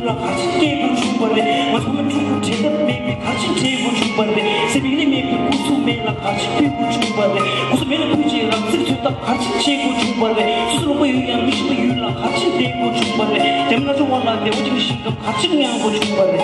yula kachin table chumbarre masuma chuku cheda me kachin table chumbarre sebili me kusu me la kachin table chumbarre kusu me la puji raksir chuta kachin table chumbarre susuru ko yuya mishma yula kachin table chumbarre temna jo wala de ujing shingam kachin yang ko chumbarre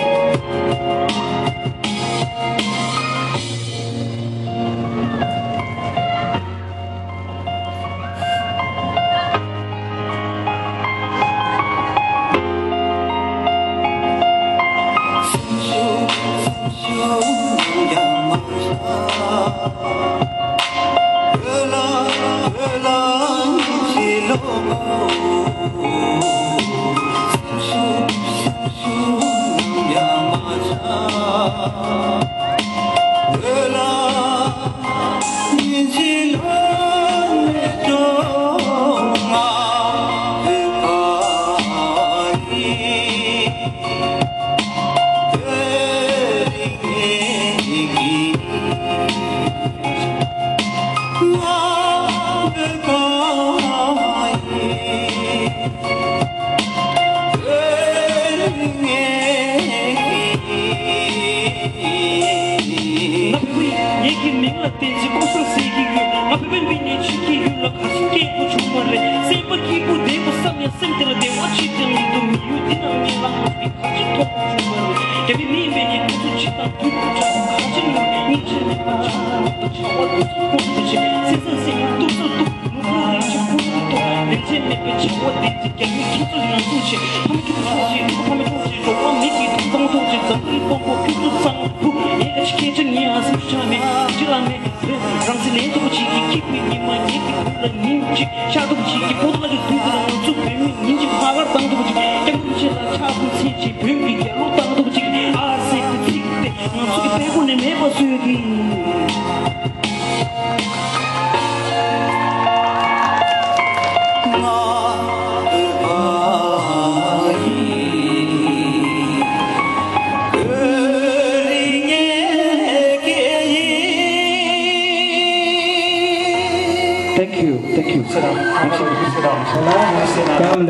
Comme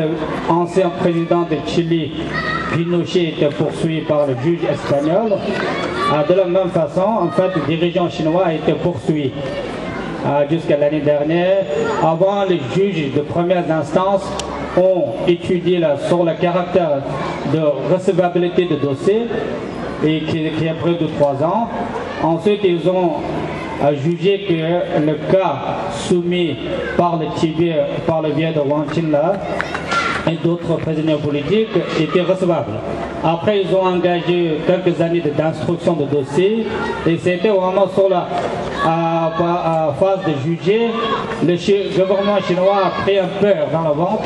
l'ancien président de Chili, Pinochet, était poursuivi par le juge espagnol, de la même façon, en fait, le dirigeant chinois a été poursuivi jusqu'à l'année dernière. Avant, les juges de première instance ont étudié sur le caractère de recevabilité de dossier et qui est près de 3 ans. Ensuite, ils ont a jugé que le cas soumis par le Tibet, par le biais de Wang Qinla et d'autres prisonniers politiques était recevable. Après, ils ont engagé quelques années d'instruction de dossier et c'était vraiment sur la phase de juger. Le gouvernement chinois a pris un peu dans le ventre.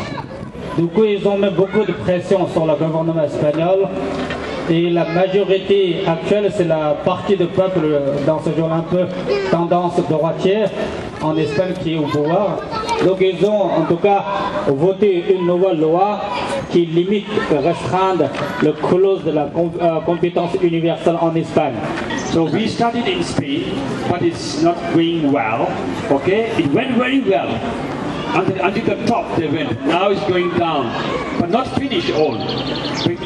Du coup, ils ont mis beaucoup de pression sur le gouvernement espagnol. Et la majorité actuelle, c'est la partie du peuple dans ce genre un peu tendance droitière en Espagne qui est au pouvoir. Donc ils ont en tout cas voté une nouvelle loi qui limite, restreindre le clause de la compétence universelle en Espagne. So we started in Spain, but it's not going well. Okay, it went very well. Until the top they went. Now it's going down, but not finished all.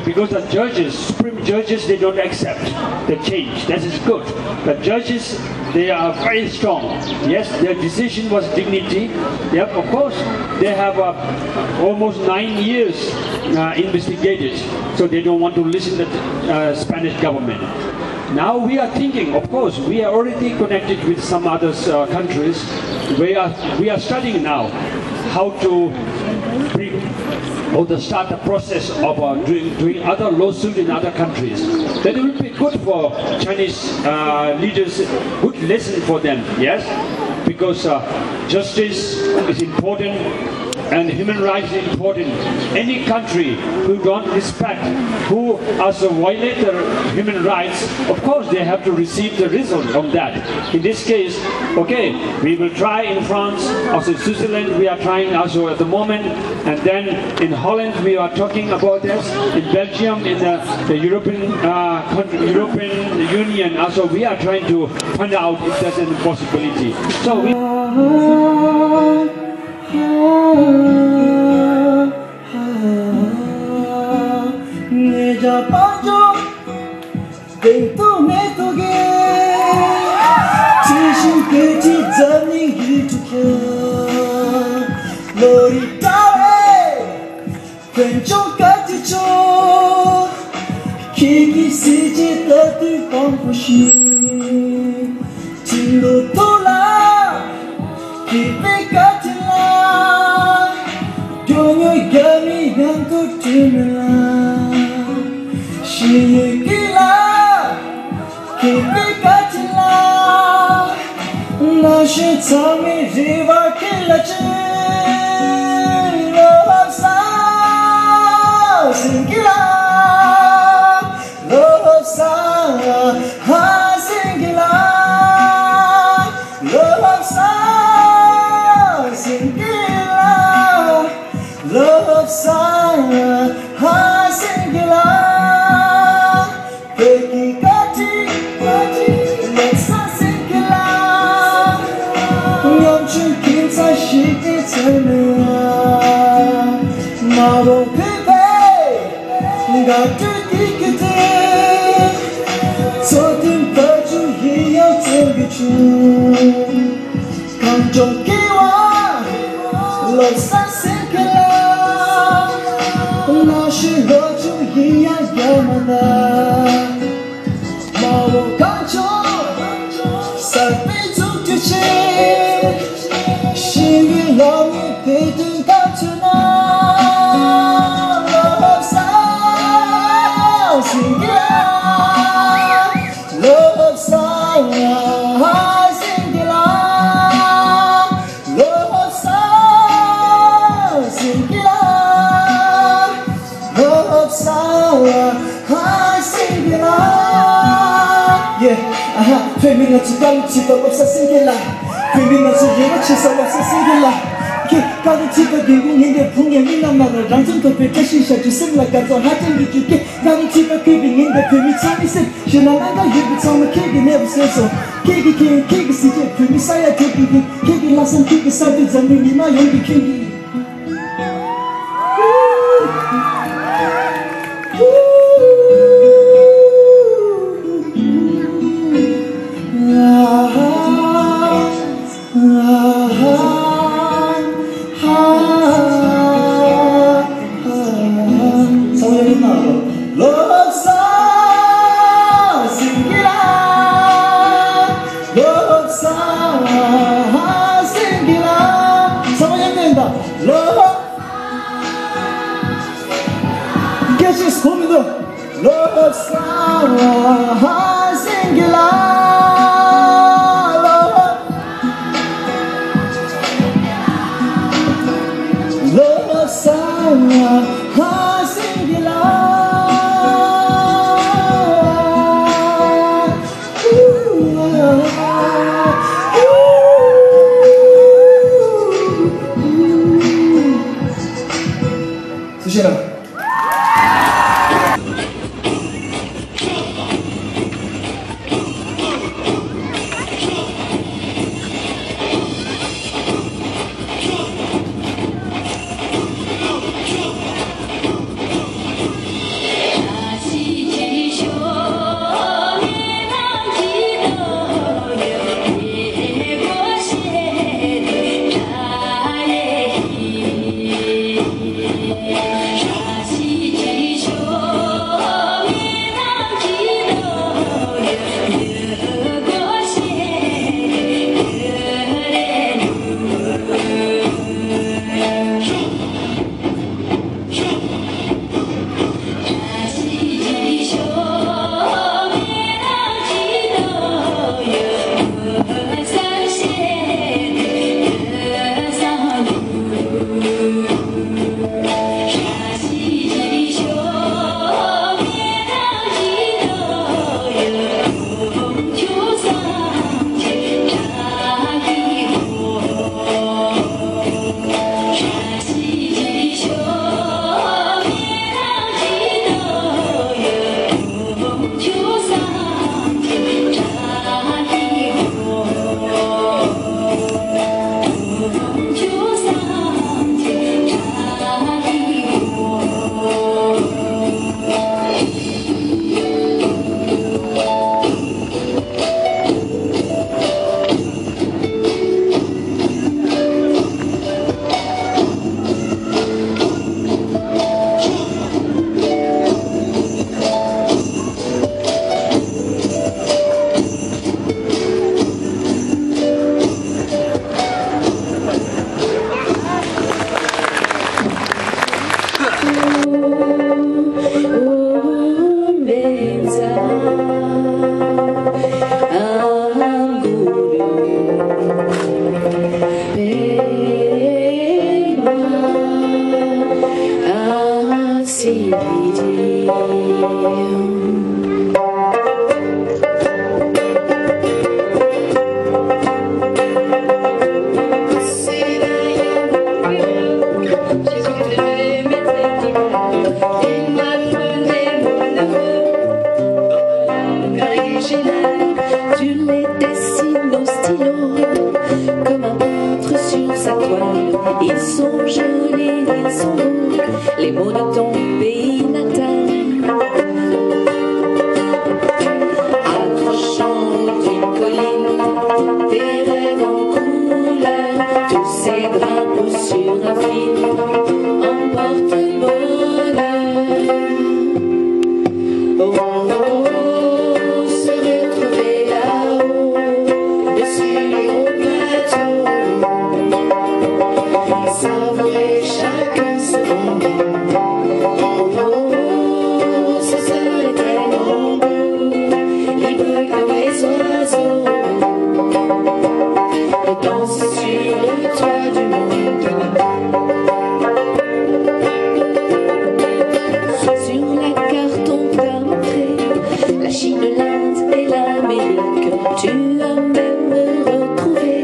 Because the judges, supreme judges, they don't accept the change. That is good. The judges, they are very strong. Yes, their decision was dignity. Yep, of course, they have almost 9 years investigated, so they don't want to listen to the Spanish government. Now we are thinking, of course, we are already connected with some other countries. We are studying now how to start the process of doing other lawsuits in other countries. That will be good for Chinese leaders, good lesson for them, yes? Because justice is important and human rights is important. Any country who don't respect, who also violate their human rights, of course they have to receive the result of that. In this case, okay, we will try in France, also in Switzerland we are trying also at the moment, and then in Holland we are talking about this, in Belgium, in the European European Union, also we are trying to find out if there's any possibility. So we original. Tu les dessines au stylo, comme un peintre sur sa toile. Ils sont jolis, ils sont beaux, les mots de ton pays natal. Accrochant d'une colline, tes rêves en couleur, tous ces drapeaux sur un fil emportent bonheur. Oh, oh, oh, se retrouver là-haut, dessus les hauts plateaux, savourer chaque seconde. Oh, oh, oh, ce serait tellement beau, libre comme les oiseaux, de danser sur le toit du monde. Sur la carte on t'a montré la Chine, l'Inde et l'Amérique. Tu as même retrouvé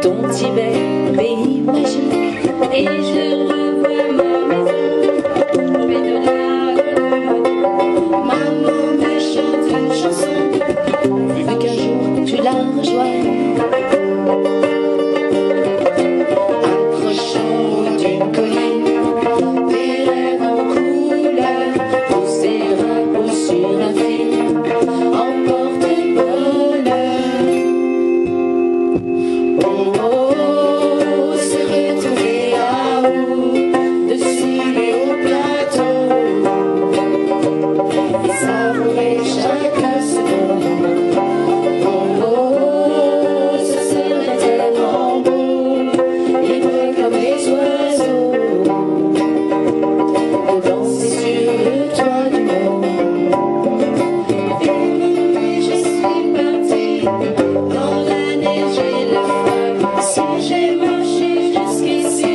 ton Tibet, pays magique. Et je revois ma maison au pied de la colline. Maman me chante une chanson, vu qu'un jour tu la rejoignes. Accrochant d'une colline, tes rêves en couleur, tous ces drapeaux sur un fil emportent bonheur. Oh, oh, oh, se retrouver là-haut, dessus les hauts plateaux, et savourer chaque seconde. Oh, oh, oh, ce serait tellement beau, libre comme les oiseaux, de danser sur le toit du monde. Et je suis partie dans la neige et le froid. Si j'ai marché jusqu'ici,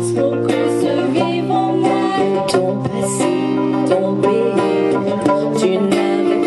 c'est pour qu'on se vive en moi. Ton passé, ton pays, tu n'avais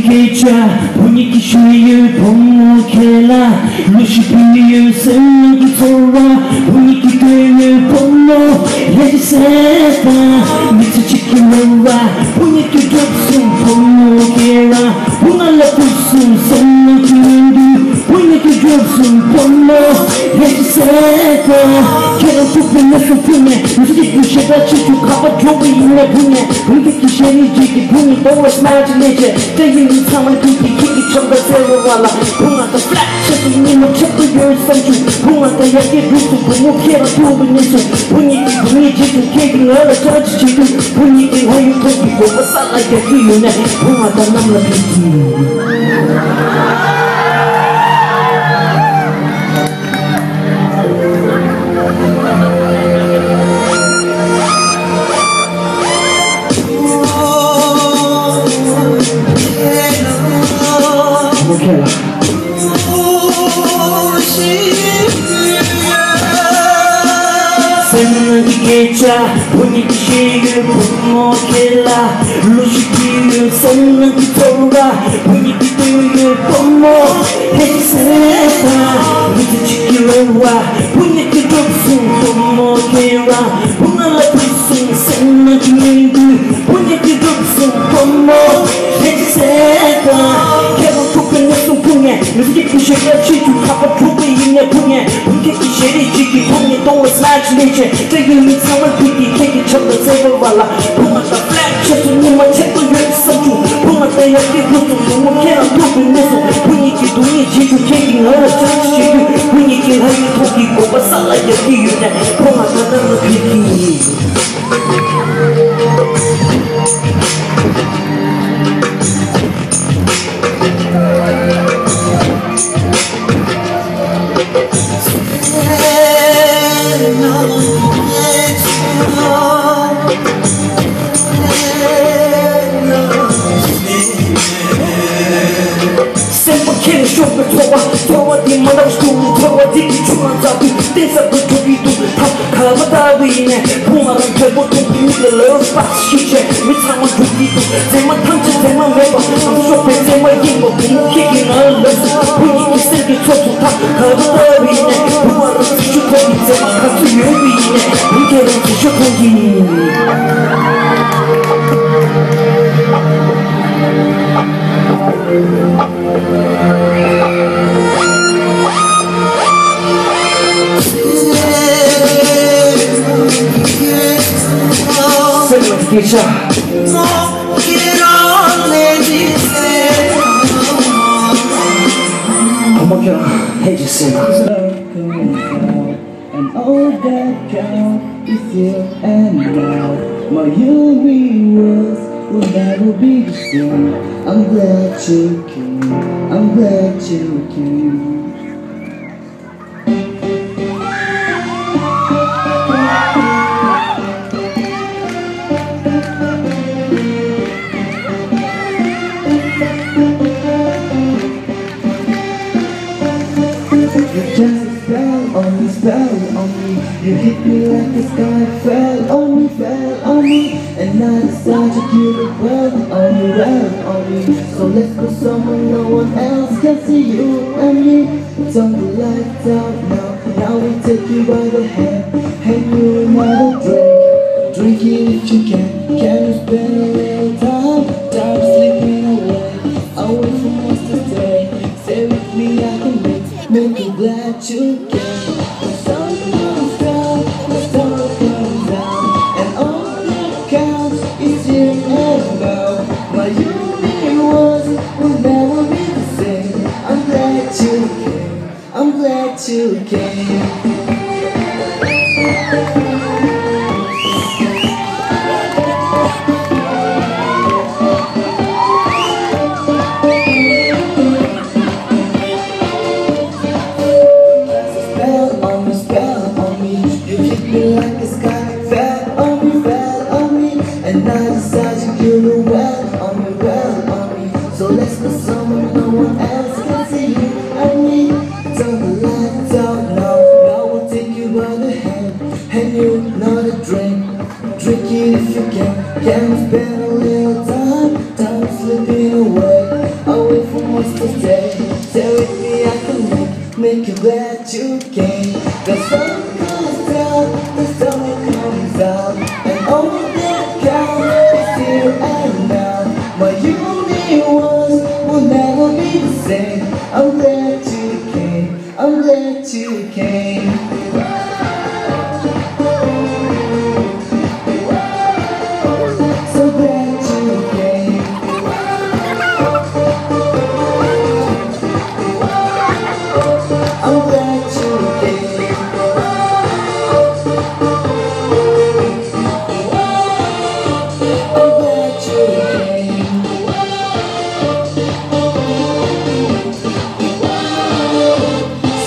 Kecha, Puniki Shuyu, Pumu Kela, Lushipiyu, Senaki Tora, Puniki Kuyu, Pumu, Yediseta, Mitsuchiki Lura, Puniki Dropsun, Pumu Kera, Punala Pusun, Senaki Hindu, Puniki Dropsun, Pumu, Yediseta, Kera Pupu Nesu Pune, Mitsuki Sheba Chitu, Kapa Drobi Ine Pune, Puniki Sheni Jiki Puni, Dora Smash Nature, Taking time to keep it from the zero walla. Pung at the flat, checking in the check of your century. Pung at the Yaki Brutu, Pumu Kera Tubinism. Puniki, Puniki, Kaking, other church chicken. Puniki, how you cook it, but what's that like a key? Pung at the number 15. Kecha, Puniki Shiyu, Pumu Kela, Lushikiyu, Senaki Tora, Puniki Kuyu, Pumu, Heseta, Mitsuchiki Lura, Puniki Dropsun, Pumu Kera, Punala Pusun, Senaki Hindu, Puniki Dropsun, Pumu, Heseta, Kera Puka Nesu Punye, Mitsuki Shega Chitu, Kapa Trupi Ine Punye, Puniki Sheri Chiki Punye, Dora Smash Nature, Taking me someone pretty, take each other, save a walla. Pull out the flat chest and you might take the red central. Pull out the Yaki Brutu, you can't prove in this one. When you get to me, you taking her church chicken. When you get her, you talking over, sound like a key. Pull out another picky. Towa di mana stu, towa di cuma satu. Desa bertubi tu, kau tahu ini. Pumaran terbuat untuk lepas pas kita. Misalnya tubi tu, zaman tanca zaman leba. Aku sope zaman himbo, mungkin alas. Punya kisah kita tu tak kau tahu ini. Pumaran cukup zaman kasu yobi ini. Mungkin cukup ini. Kecha, como que and all that count is here and now. My universe will never be the same. I'm glad you came. I'm glad you came. Fell on me, you hit me like the sky fell on me, and I decided to give it well on me. So let's go somewhere no one else can see you and me. Turn the lights out now we take you by the hand, you another drink it if you can you spend a little time sleeping away from us to stay with me I can make you glad you can. You came. Spell on me. You hit me like the sky fell on me, and I decided you knew well on me. So let's go somewhere no one else can see you and me. Turn the lights out now we'll take you by the hand you another drink it if you can you spend a little time slipping you're glad you came. The sun comes down, the sun comes out, and all that counts is here and now. My universe will never be the same. I'm glad you came, I'm glad you came. So glad you came. I'm glad you came. I'm glad you came.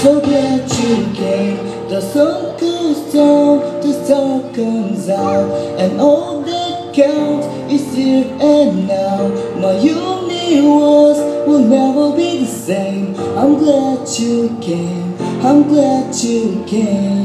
So glad you came. The sun goes down, the sun comes out, and all that counts is here and now. My universe will never be the same. I'm glad you came. I'm glad you came.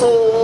Oh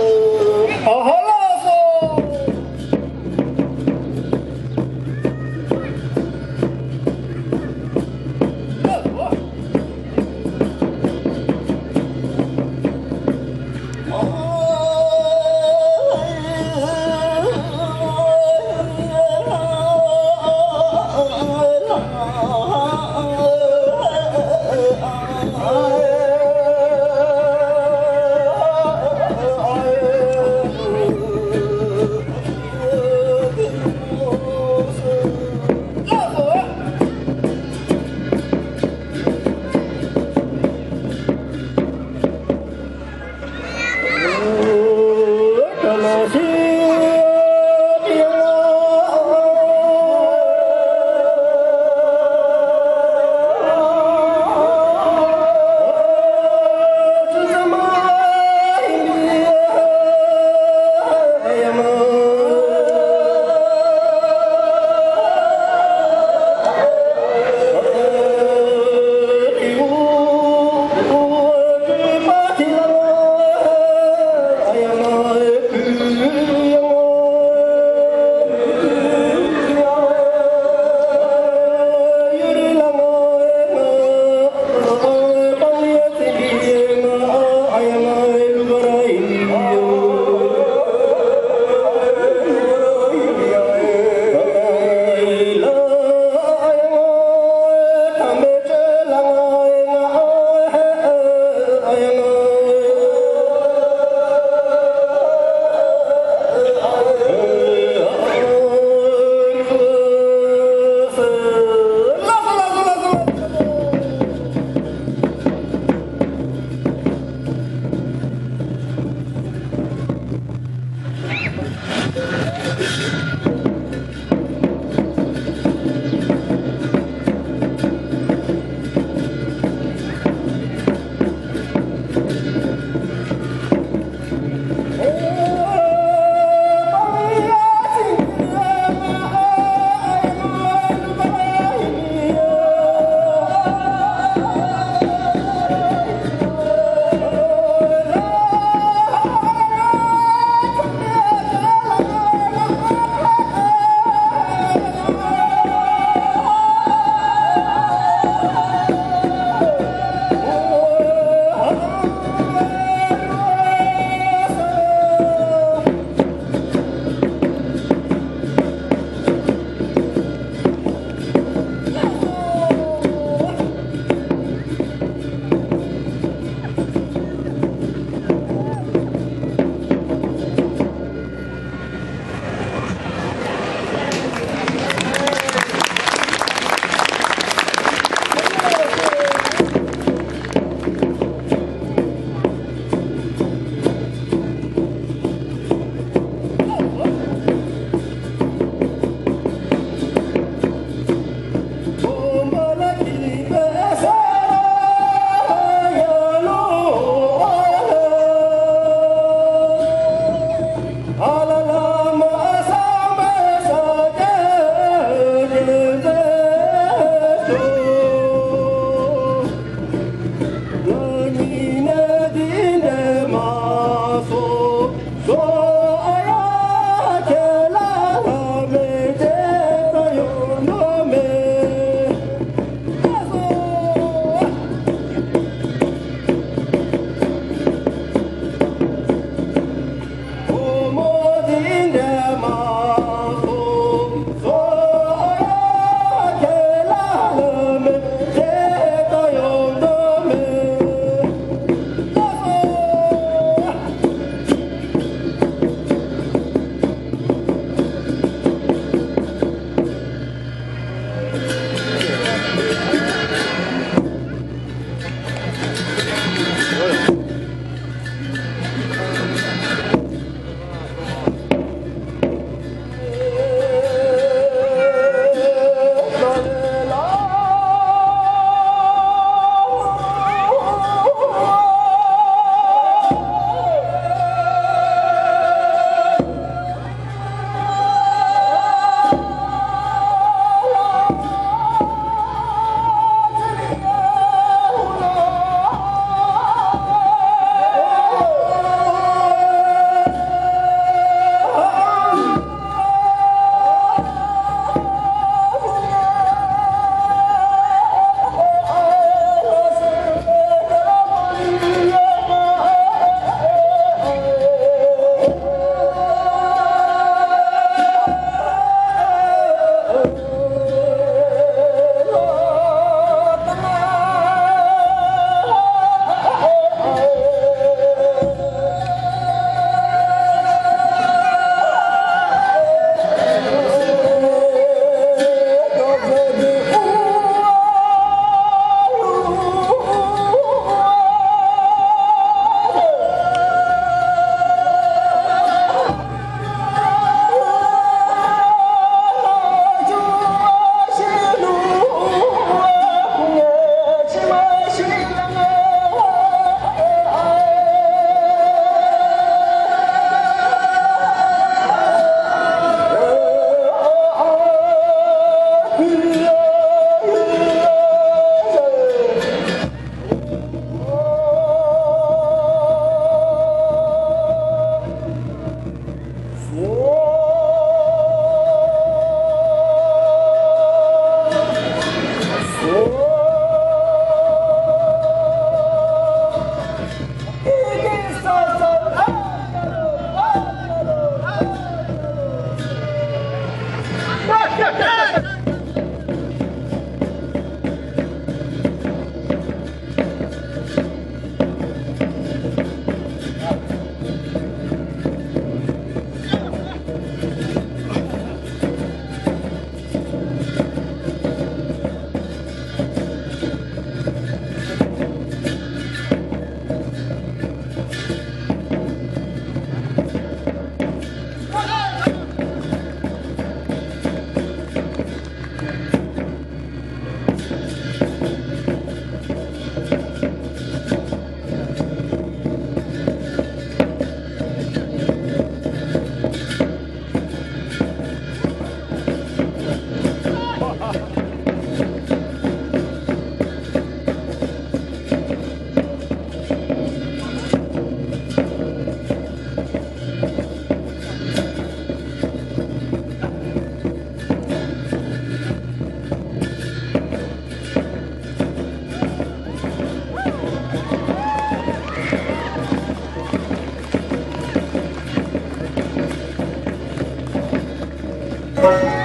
I'm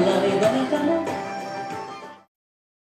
love.